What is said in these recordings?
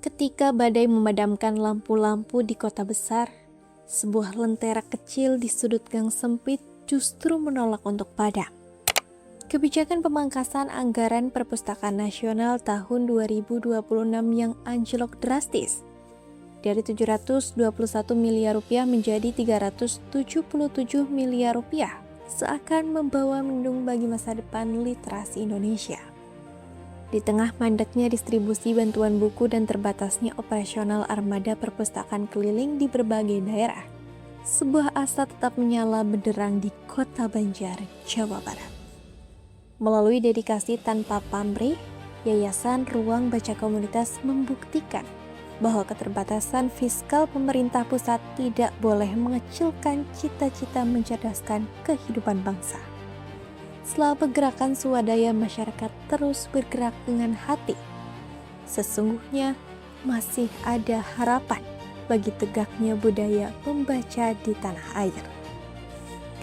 Ketika badai memadamkan lampu-lampu di kota besar, sebuah lentera kecil di sudut gang sempit justru menolak untuk padam. Kebijakan pemangkasan anggaran Perpustakaan Nasional tahun 2026 yang anjlok drastis dari 721 miliar rupiah menjadi 377 miliar rupiah seakan membawa mendung bagi masa depan literasi Indonesia. Di tengah mandeknya distribusi bantuan buku dan terbatasnya operasional armada perpustakaan keliling di berbagai daerah, sebuah asa tetap menyala benderang di Kota Banjar, Jawa Barat. Melalui dedikasi tanpa pamrih, Yayasan Ruang Baca Komunitas membuktikan bahwa keterbatasan fiskal pemerintah pusat tidak boleh mengecilkan cita-cita mencerdaskan kehidupan bangsa. Selama gerakan swadaya masyarakat terus bergerak dengan hati, sesungguhnya masih ada harapan bagi tegaknya budaya membaca di tanah air.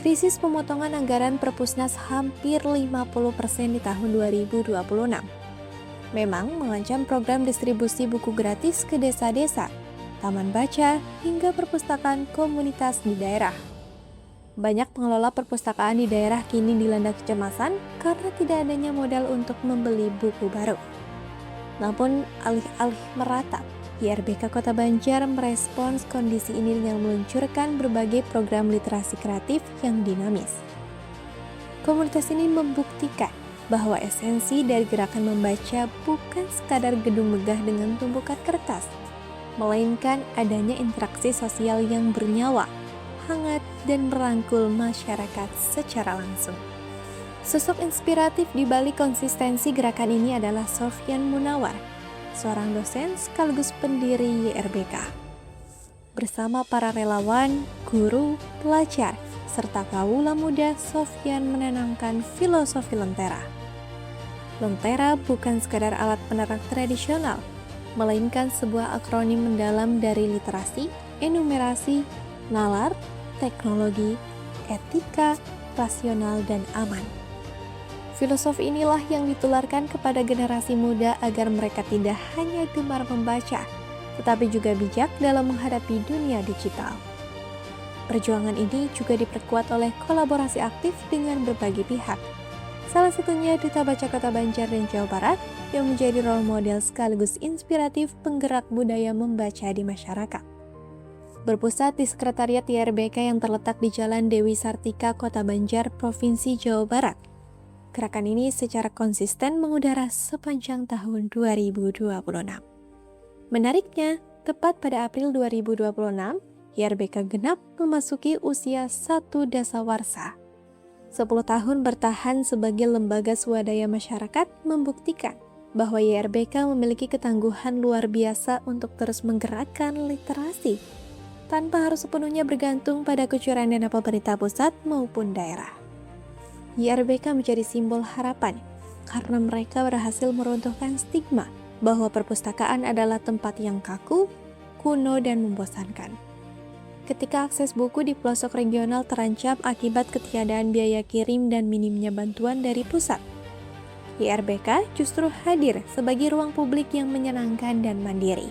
Krisis pemotongan anggaran Perpusnas hampir 50% di tahun 2026 memang mengancam program distribusi buku gratis ke desa-desa, taman baca, hingga perpustakaan komunitas di daerah. Banyak pengelola perpustakaan di daerah kini dilanda kecemasan karena tidak adanya modal untuk membeli buku baru. Namun, alih-alih meratap, YRBK Kota Banjar merespons kondisi ini dengan meluncurkan berbagai program literasi kreatif yang dinamis. Komunitas ini membuktikan bahwa esensi dari gerakan membaca bukan sekadar gedung megah dengan tumpukan kertas, melainkan adanya interaksi sosial yang bernyawa, hangat, dan merangkul masyarakat secara langsung. Sosok inspiratif di balik konsistensi gerakan ini adalah Sofyan Munawar, seorang dosen sekaligus pendiri YRBK. Bersama para relawan, guru, pelajar, serta kaula muda, Sofyan menanamkan filosofi Lentera. Lentera bukan sekadar alat penerang tradisional, melainkan sebuah akronim mendalam dari literasi, enumerasi, nalar, teknologi, etika, rasional, dan aman. Filosofi inilah yang ditularkan kepada generasi muda agar mereka tidak hanya gemar membaca, tetapi juga bijak dalam menghadapi dunia digital. Perjuangan ini juga diperkuat oleh kolaborasi aktif dengan berbagai pihak. Salah satunya Duta Baca Kota Banjar dan Jawa Barat yang menjadi role model sekaligus inspiratif penggerak budaya membaca di masyarakat. Berpusat di Sekretariat YRBK yang terletak di Jalan Dewi Sartika, Kota Banjar, Provinsi Jawa Barat. Gerakan ini secara konsisten mengudara sepanjang tahun 2026. Menariknya, tepat pada April 2026, YRBK genap memasuki usia 1 dasawarsa. 10 tahun bertahan sebagai lembaga swadaya masyarakat membuktikan bahwa YRBK memiliki ketangguhan luar biasa untuk terus menggerakkan literasi, tanpa harus sepenuhnya bergantung pada kucuran dana pemerintah pusat maupun daerah. YRBK menjadi simbol harapan karena mereka berhasil meruntuhkan stigma bahwa perpustakaan adalah tempat yang kaku, kuno, dan membosankan. Ketika akses buku di pelosok regional terancam akibat ketiadaan biaya kirim dan minimnya bantuan dari pusat, YRBK justru hadir sebagai ruang publik yang menyenangkan dan mandiri.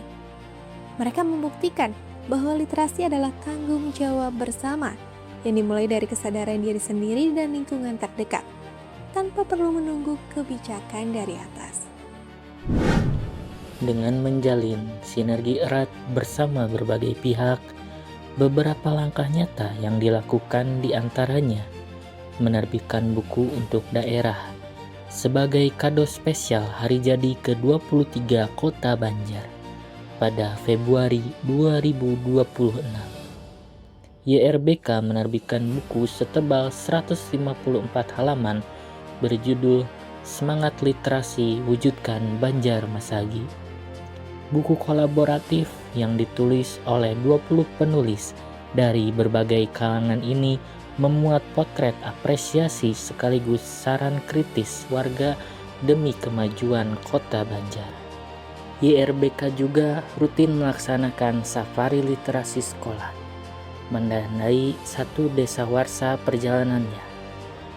Mereka membuktikan bahwa literasi adalah tanggung jawab bersama yang dimulai dari kesadaran diri sendiri dan lingkungan terdekat, tanpa perlu menunggu kebijakan dari atas. Dengan menjalin sinergi erat bersama berbagai pihak, beberapa langkah nyata yang dilakukan diantaranya menerbitkan buku untuk daerah sebagai kado spesial hari jadi ke-23 Kota Banjar pada Februari 2026. YRBK menerbitkan buku setebal 154 halaman berjudul Semangat Literasi Wujudkan Banjar Masagi. Buku kolaboratif yang ditulis oleh 20 penulis dari berbagai kalangan ini memuat potret apresiasi sekaligus saran kritis warga demi kemajuan Kota Banjar. YRBK juga rutin melaksanakan safari literasi sekolah, mendanai 1 dasawarsa perjalanannya.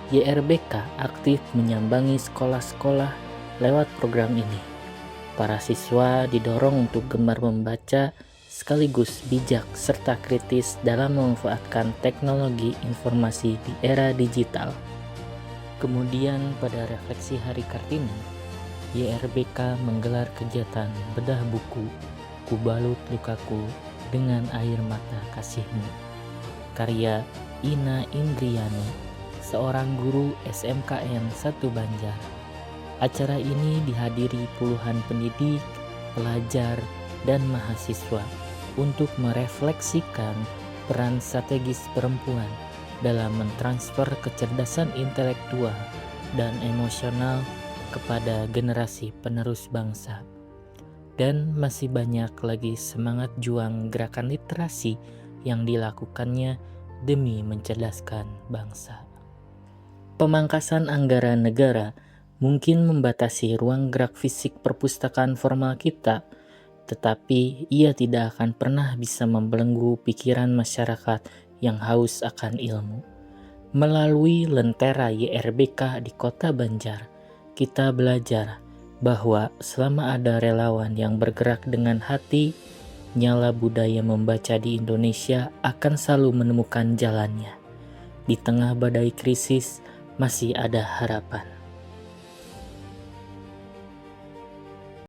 YRBK aktif menyambangi sekolah-sekolah lewat program ini. para siswa didorong untuk gemar membaca sekaligus bijak serta kritis dalam memanfaatkan teknologi informasi di era digital. Kemudian pada refleksi Hari Kartini, YRBK menggelar kegiatan bedah buku Kubalut Lukaku dengan Air Mata Kasihmu, karya Ina Indriani, seorang guru SMKN 1 Banjar. Acara ini dihadiri puluhan pendidik, pelajar, dan mahasiswa untuk merefleksikan peran strategis perempuan dalam mentransfer kecerdasan intelektual dan emosional kepada generasi penerus bangsa. Dan masih banyak lagi semangat juang gerakan literasi yang dilakukannya demi mencerdaskan bangsa. Pemangkasan anggaran negara mungkin membatasi ruang gerak fisik perpustakaan formal kita, tetapi ia tidak akan pernah bisa membelenggu pikiran masyarakat yang haus akan ilmu. Melalui Lentera YRBK di Kota Banjar, kita belajar bahwa selama ada relawan yang bergerak dengan hati, nyala budaya membaca di Indonesia akan selalu menemukan jalannya. Di tengah badai krisis, masih ada harapan.